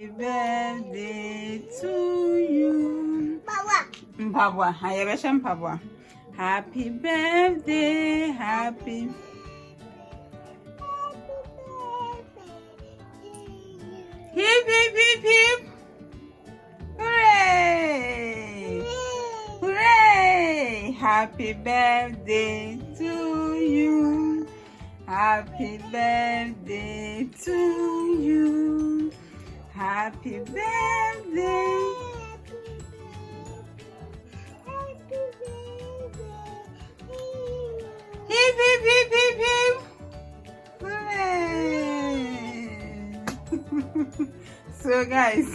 Happy birthday to you. Mpabwa, hayebeshe mpabwa. Happy birthday, happy. Hip hip hip hip. Hooray! Hooray! Happy birthday to you. Happy birthday to you. Happy birthday. Hip hip hip hip hip. Hooray! So guys,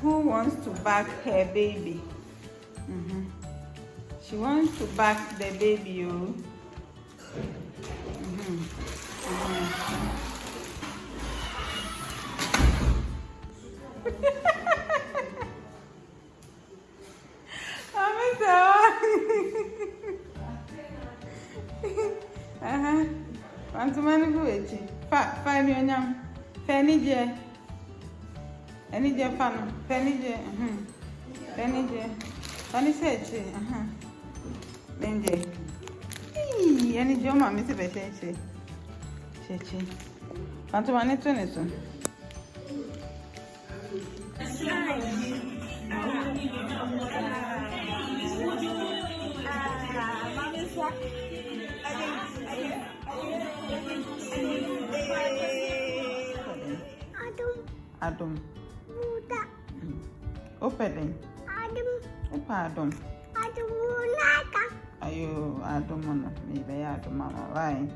who wants to back her baby? She wants to back the baby. Oh. Maame Serwaa. Pantomani buechi. Fa mi onyam. Feni je. Any je fan, penny je, penny je, penny said, then je. Any joma, Mr. Bessie, Chechi. Pantomani Tennyson. Adam. Open. Adam. Ayo, Adam, maybe Adam, mama, right?